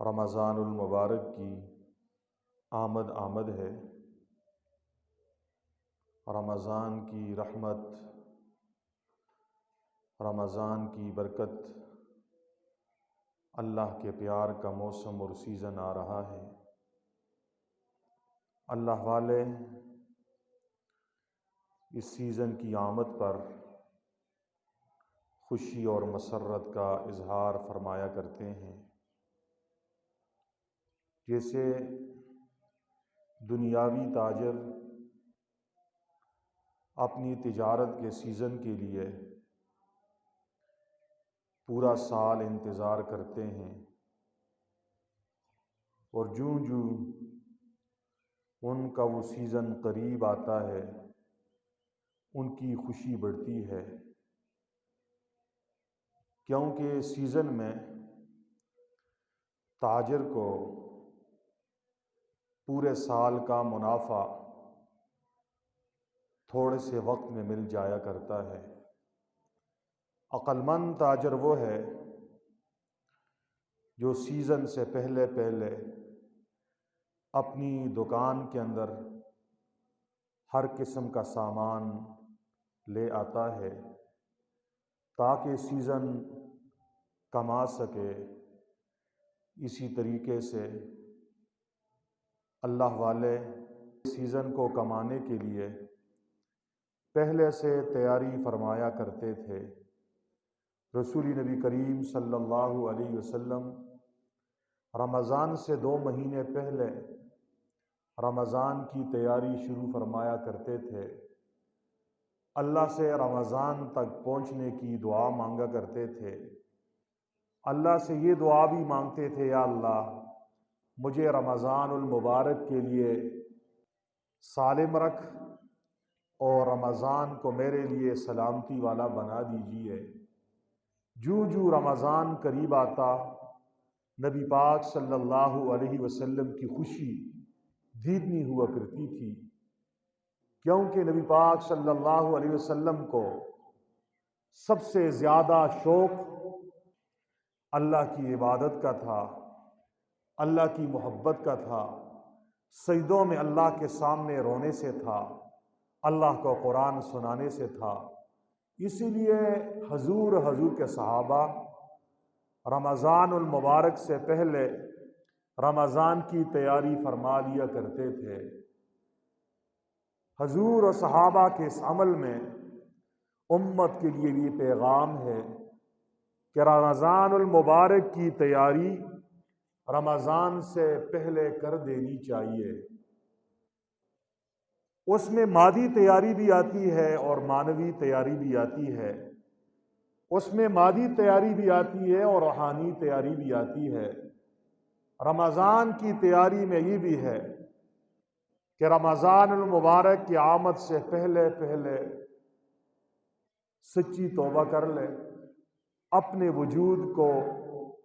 رمضان المبارک کی آمد ہے۔ رمضان کی رحمت، رمضان کی برکت، اللہ کے پیار کا موسم اور سیزن آ رہا ہے۔ اللہ والے اس سیزن کی آمد پر خوشی اور مسرت کا اظہار فرمایا کرتے ہیں۔ جیسے دنیاوی تاجر اپنی تجارت کے سیزن کے لیے پورا سال انتظار کرتے ہیں، اور جوں جوں ان کا وہ سیزن قریب آتا ہے ان کی خوشی بڑھتی ہے، کیونکہ سیزن میں تاجر کو پورے سال کا منافع تھوڑے سے وقت میں مل جایا کرتا ہے۔ عقل مند تاجر وہ ہے جو سیزن سے پہلے اپنی دکان کے اندر ہر قسم کا سامان لے آتا ہے تاکہ سیزن کما سکے۔ اسی طریقے سے اللہ والے سیزن کو کمانے کے لیے پہلے سے تیاری فرمایا کرتے تھے۔ رسول نبی کریم صلی اللہ علیہ وسلم رمضان سے 2 مہینے پہلے رمضان کی تیاری شروع فرمایا کرتے تھے۔ اللہ سے رمضان تک پہنچنے کی دعا مانگا کرتے تھے۔ اللہ سے یہ دعا بھی مانگتے تھے، یا اللہ مجھے رمضان المبارک کے لیے سالم رکھ اور رمضان کو میرے لیے سلامتی والا بنا دیجیے۔ جوں جوں رمضان قریب آتا، نبی پاک صلی اللہ علیہ وسلم کی خوشی دھیدنی ہوا کرتی تھی، کیونکہ نبی پاک صلی اللہ علیہ وسلم کو سب سے زیادہ شوق اللہ کی عبادت کا تھا، اللہ کی محبت کا تھا، سجدوں میں اللہ کے سامنے رونے سے تھا، اللہ کو قرآن سنانے سے تھا۔ اسی لیے حضور کے صحابہ رمضان المبارک سے پہلے رمضان کی تیاری فرما لیا کرتے تھے۔ حضور و صحابہ کے اس عمل میں امت کے لیے یہ پیغام ہے کہ رمضان المبارک کی تیاری رمضان سے پہلے کر دینی چاہیے۔ اس میں مادی تیاری بھی آتی ہے اور معنوی تیاری بھی آتی ہے۔ اس میں مادی تیاری بھی آتی ہے اور روحانی تیاری بھی آتی ہے۔ رمضان کی تیاری میں یہ بھی ہے کہ رمضان المبارک کی آمد سے پہلے سچی توبہ کر لے، اپنے وجود کو،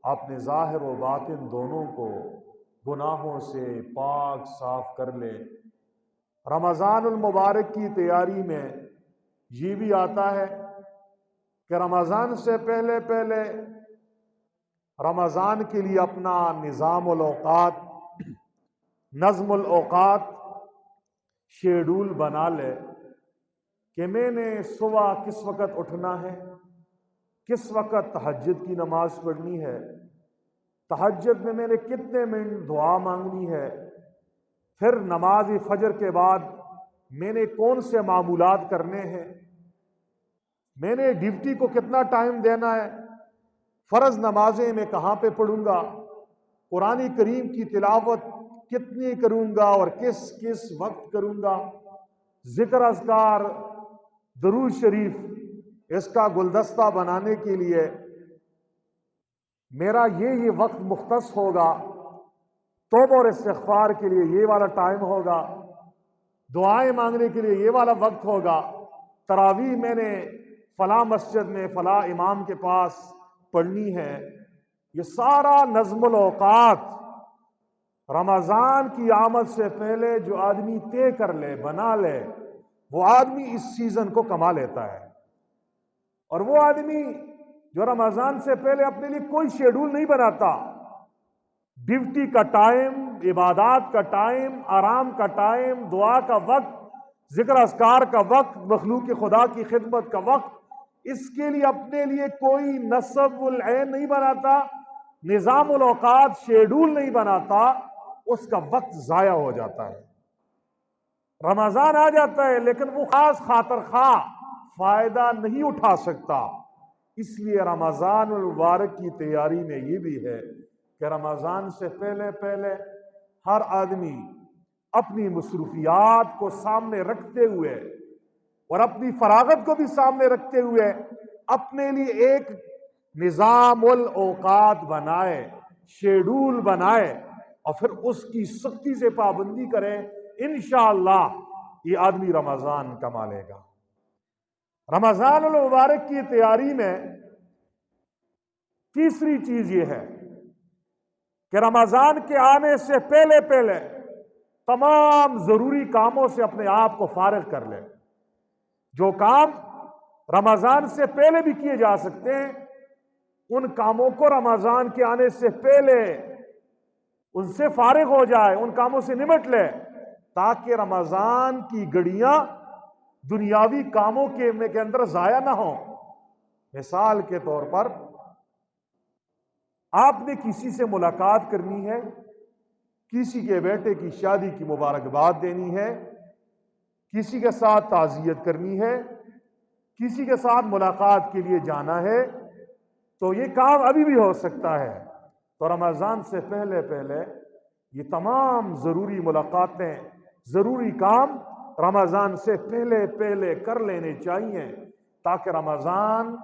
اپنے ظاہر و باطن دونوں کو گناہوں سے پاک صاف کر لے۔ رمضان المبارک کی تیاری میں یہ بھی آتا ہے کہ رمضان سے پہلے رمضان کے لیے اپنا نظم الاوقات شیڈول بنا لے کہ میں نے صبح کس وقت اٹھنا ہے، کس وقت تہجد کی نماز پڑھنی ہے، تہجد میں نے کتنے منٹ دعا مانگنی ہے، پھر نماز فجر کے بعد میں نے کون سے معمولات کرنے ہیں، میں نے ڈیوٹی کو کتنا ٹائم دینا ہے، فرض نمازیں میں کہاں پہ پڑھوں گا، قرآن کریم کی تلاوت کتنی کروں گا اور کس وقت کروں گا، ذکر اذکار درود شریف اس کا گلدستہ بنانے کے لیے میرا یہ وقت مختص ہوگا، توبہ اور استغفار کے لیے یہ والا ٹائم ہوگا، دعائیں مانگنے کے لیے یہ والا وقت ہوگا، تراویح میں نے فلاں مسجد میں فلاں امام کے پاس پڑھنی ہے۔ یہ سارا نظم الاوقات رمضان کی آمد سے پہلے جو آدمی طے کر لے، بنا لے، وہ آدمی اس سیزن کو کما لیتا ہے۔ اور وہ آدمی جو رمضان سے پہلے اپنے لیے کوئی شیڈول نہیں بناتا، ڈیوٹی کا ٹائم، عبادات کا ٹائم، آرام کا ٹائم، دعا کا وقت، ذکر اذکار کا وقت، مخلوق خدا کی خدمت کا وقت، اس کے لیے اپنے لیے کوئی نصب العین نہیں بناتا، نظام الاوقات شیڈول نہیں بناتا، اس کا وقت ضائع ہو جاتا ہے۔ رمضان آ جاتا ہے لیکن وہ خاص خاطر خواہ فائدہ نہیں اٹھا سکتا۔ اس لیے رمضان المبارک کی تیاری میں یہ بھی ہے کہ رمضان سے پہلے پہلے ہر آدمی اپنی مصروفیات کو سامنے رکھتے ہوئے اور اپنی فراغت کو بھی سامنے رکھتے ہوئے اپنے لیے ایک نظام الاوقات بنائے، شیڈول بنائے، اور پھر اس کی سختی سے پابندی کرے۔ انشاءاللہ یہ آدمی رمضان کما لے گا۔ رمضان المبارک کی تیاری میں تیسری چیز یہ ہے کہ رمضان کے آنے سے پہلے پہلے تمام ضروری کاموں سے اپنے آپ کو فارغ کر لے۔ جو کام رمضان سے پہلے بھی کیے جا سکتے ہیں ان کاموں کو رمضان کے آنے سے پہلے ان سے فارغ ہو جائے، ان کاموں سے نمٹ لے، تاکہ رمضان کی گھڑیاں دنیاوی کاموں کے اندر ضائع نہ ہوں۔ مثال کے طور پر آپ نے کسی سے ملاقات کرنی ہے، کسی کے بیٹے کی شادی کی مبارکباد دینی ہے، کسی کے ساتھ تعزیت کرنی ہے، کسی کے ساتھ ملاقات کے لیے جانا ہے، تو یہ کام ابھی بھی ہو سکتا ہے۔ تو رمضان سے پہلے پہلے یہ تمام ضروری ملاقاتیں، ضروری کام رمضان سے پہلے پہلے کر لینے چاہیے، تاکہ رمضان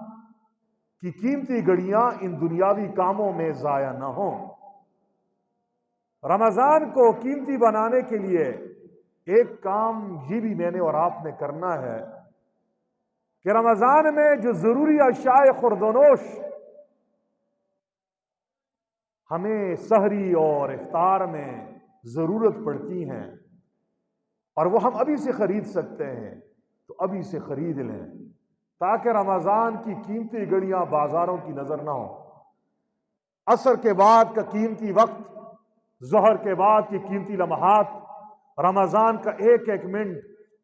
کی قیمتی گھڑیاں ان دنیاوی کاموں میں ضائع نہ ہوں۔ رمضان کو قیمتی بنانے کے لیے ایک کام یہ بھی میں نے اور آپ نے کرنا ہے کہ رمضان میں جو ضروری اشیاء خورد و نوش ہمیں سحری اور افطار میں ضرورت پڑتی ہیں اور وہ ہم ابھی سے خرید سکتے ہیں تو ابھی سے خرید لیں، تاکہ رمضان کی قیمتی گھڑیاں بازاروں کی نظر نہ ہوں۔ عصر کے بعد کا قیمتی وقت، ظہر کے بعد کی قیمتی لمحات، رمضان کا ایک ایک منٹ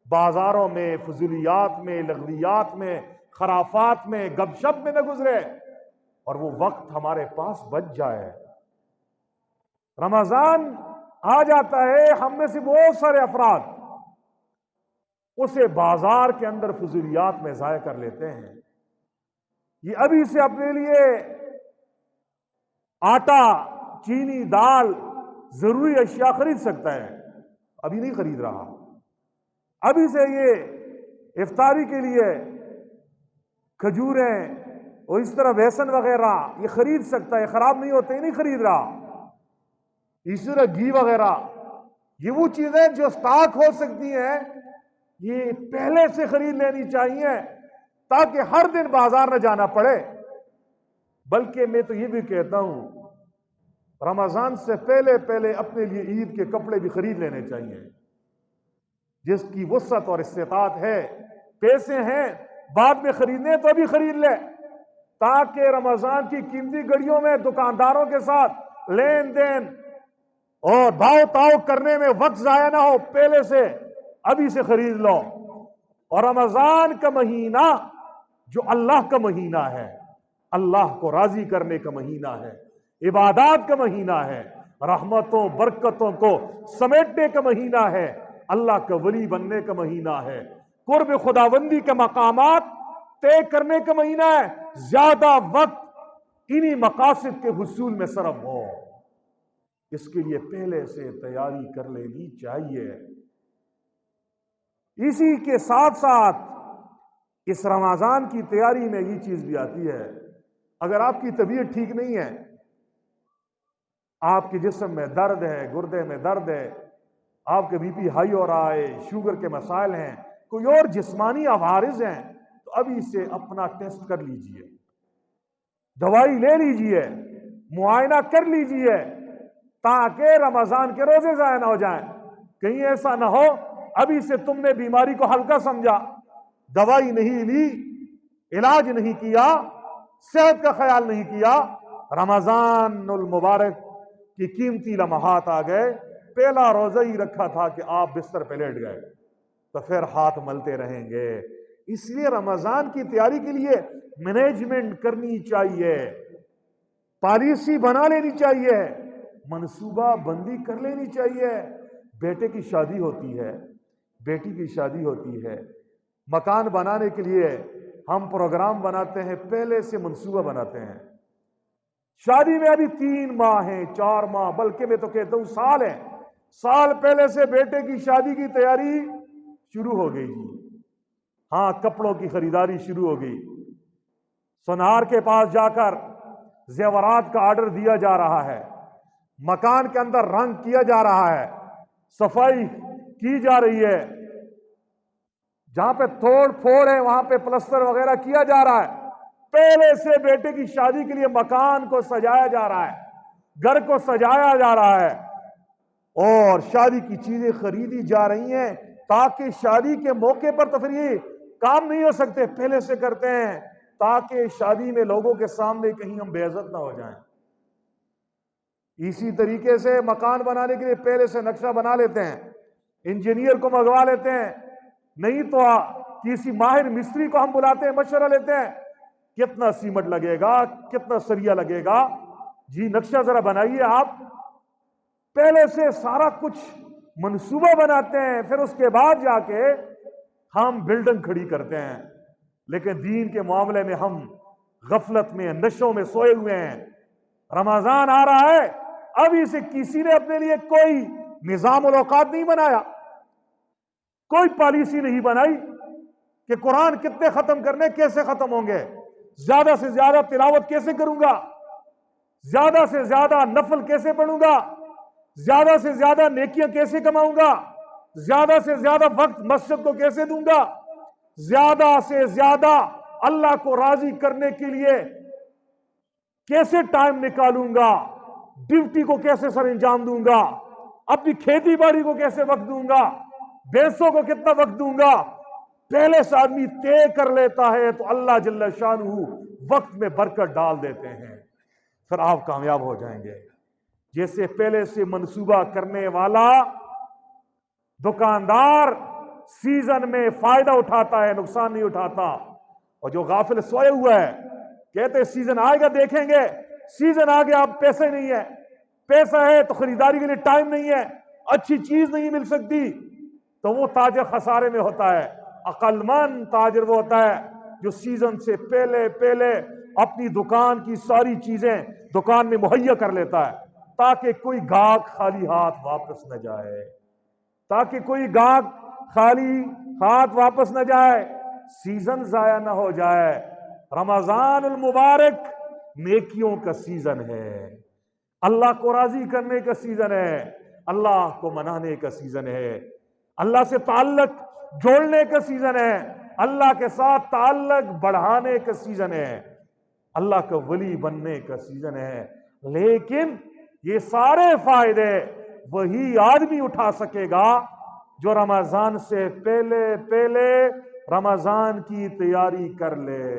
بازاروں میں، فضولیات میں، لغویات میں، خرافات میں، گپ شپ میں نہ گزرے اور وہ وقت ہمارے پاس بچ جائے۔ رمضان آ جاتا ہے، ہم میں سے بہت سارے افراد اسے بازار کے اندر فضولیات میں ضائع کر لیتے ہیں۔ یہ ابھی سے اپنے لیے آٹا، چینی، دال، ضروری اشیاء خرید سکتا ہے، ابھی نہیں خرید رہا۔ ابھی سے یہ افطاری کے لیے کھجوریں اور اس طرح بیسن وغیرہ یہ خرید سکتا ہے، خراب نہیں ہوتے، نہیں خرید رہا۔ اس طرح گھی وغیرہ، یہ وہ چیزیں جو سٹاک ہو سکتی ہیں یہ پہلے سے خرید لینی چاہیے، تاکہ ہر دن بازار نہ جانا پڑے۔ بلکہ میں تو یہ بھی کہتا ہوں رمضان سے پہلے پہلے اپنے لیے عید کے کپڑے بھی خرید لینے چاہیے۔ جس کی وسعت اور استطاعت ہے، پیسے ہیں، بعد میں خریدنے تو ابھی خرید لے، تاکہ رمضان کی قیمتی گھڑیوں میں دکانداروں کے ساتھ لین دین اور بھاؤ تاؤ کرنے میں وقت ضائع نہ ہو، پہلے سے ابھی سے خرید لو۔ اور رمضان کا مہینہ جو اللہ کا مہینہ ہے، اللہ کو راضی کرنے کا مہینہ ہے، عبادات کا مہینہ ہے، رحمتوں برکتوں کو سمیٹنے کا مہینہ ہے، اللہ کا ولی بننے کا مہینہ ہے، قرب خداوندی کے مقامات طے کرنے کا مہینہ ہے۔ زیادہ وقت انہی مقاصد کے حصول میں صرف ہو، اس کے لیے پہلے سے تیاری کر لینی چاہیے۔ اسی کے ساتھ ساتھ اس رمضان کی تیاری میں یہ چیز بھی آتی ہے، اگر آپ کی طبیعت ٹھیک نہیں ہے، آپ کے جسم میں درد ہے، گردے میں درد ہے، آپ کے بی پی ہائی ہو رہا ہے، شوگر کے مسائل ہیں، کوئی اور جسمانی عوارض ہیں، تو ابھی سے اپنا ٹیسٹ کر لیجئے، دوائی لے لیجئے، معائنہ کر لیجئے، تاکہ رمضان کے روزے ضائع نہ ہو جائیں۔ کہیں ایسا نہ ہو ابھی سے تم نے بیماری کو ہلکا سمجھا، دوائی نہیں لی، علاج نہیں کیا، صحت کا خیال نہیں کیا، رمضان المبارک کہ قیمتی لمحات آ گئے، پہلا روزہ ہی رکھا تھا کہ آپ بستر پہ لیٹ گئے تو پھر ہاتھ ملتے رہیں گے۔ اس لیے رمضان کی تیاری کے لیے مینجمنٹ کرنی چاہیے، پالیسی بنا لینی چاہیے، منصوبہ بندی کر لینی چاہیے۔ بیٹے کی شادی ہوتی ہے، بیٹی کی شادی ہوتی ہے، مکان بنانے کے لیے ہم پروگرام بناتے ہیں، پہلے سے منصوبہ بناتے ہیں۔ شادی میں ابھی 3 ماہ ہیں، 4 ماہ، بلکہ میں تو کہتا ہوں سال ہے، سال پہلے سے بیٹے کی شادی کی تیاری شروع ہو گئی جی۔ ہاں، کپڑوں کی خریداری شروع ہو گئی، سونار کے پاس جا کر زیورات کا آرڈر دیا جا رہا ہے، مکان کے اندر رنگ کیا جا رہا ہے، صفائی کی جا رہی ہے، جہاں پہ توڑ پھوڑ ہے وہاں پہ پلسٹر وغیرہ کیا جا رہا ہے۔ پہلے سے بیٹے کی شادی کے لیے مکان کو سجایا جا رہا ہے، گھر کو سجایا جا رہا ہے، اور شادی کی چیزیں خریدی جا رہی ہیں تاکہ شادی کے موقع پر تو پھر یہ کام نہیں ہو سکتے، پہلے سے کرتے ہیں تاکہ شادی میں لوگوں کے سامنے کہیں ہم بے عزت نہ ہو جائیں۔ اسی طریقے سے مکان بنانے کے لیے پہلے سے نقشہ بنا لیتے ہیں، انجینئر کو منگوا لیتے ہیں، نہیں تو کسی ماہر مستری کو ہم بلاتے ہیں، مشورہ لیتے ہیں، کتنا سیمنٹ لگے گا، کتنا سریا لگے گا، جی نقشہ ذرا بنائیے آپ۔ پہلے سے سارا کچھ منصوبہ بناتے ہیں، پھر اس کے بعد جا کے ہم بلڈنگ کھڑی کرتے ہیں۔ لیکن دین کے معاملے میں ہم غفلت میں، نشوں میں سوئے ہوئے ہیں۔ رمضان آ رہا ہے، ابھی سے کسی نے اپنے لیے کوئی نظام الاوقات نہیں بنایا، کوئی پالیسی نہیں بنائی کہ قرآن کتنے ختم کرنے، کیسے ختم ہوں گے، زیادہ سے زیادہ تلاوت کیسے کروں گا، زیادہ سے زیادہ نفل کیسے پڑھوں گا، زیادہ سے زیادہ نیکیاں کیسے کماؤں گا، زیادہ سے زیادہ وقت مسجد کو کیسے دوں گا، زیادہ سے زیادہ اللہ کو راضی کرنے کے لیے کیسے ٹائم نکالوں گا، ڈیوٹی کو کیسے سر انجام دوں گا، اپنی کھیتی باڑی کو کیسے وقت دوں گا، بھینسوں کو کتنا وقت دوں گا۔ پہلے سے آدمی طے کر لیتا ہے تو اللہ جل شانہ وقت میں برکت ڈال دیتے ہیں، پھر آپ کامیاب ہو جائیں گے۔ جیسے پہلے سے منصوبہ کرنے والا دکاندار سیزن میں فائدہ اٹھاتا ہے، نقصان نہیں اٹھاتا، اور جو غافل سوئے ہوا ہے کہتے سیزن آئے گا دیکھیں گے، سیزن آ گیا اب پیسے نہیں ہے، پیسہ ہے تو خریداری کے لیے ٹائم نہیں ہے، اچھی چیز نہیں مل سکتی، تو وہ تاجر خسارے میں ہوتا ہے۔ عقل مند تاجر وہ ہوتا ہے جو سیزن سے پہلے اپنی دکان کی ساری چیزیں دکان میں مہیا کر لیتا ہے تاکہ کوئی گاہک خالی ہاتھ واپس نہ جائے، تاکہ کوئی گاہک خالی ہاتھ واپس نہ جائے، سیزن ضائع نہ ہو جائے۔ رمضان المبارک نیکیوں کا سیزن ہے، اللہ کو راضی کرنے کا سیزن ہے، اللہ کو منانے کا سیزن ہے، اللہ سے تعلق جوڑنے کا سیزن ہے، اللہ کے ساتھ تعلق بڑھانے کا سیزن ہے، اللہ کا ولی بننے کا سیزن ہے۔ لیکن یہ سارے فائدے وہی آدمی اٹھا سکے گا جو رمضان سے پہلے رمضان کی تیاری کر لے۔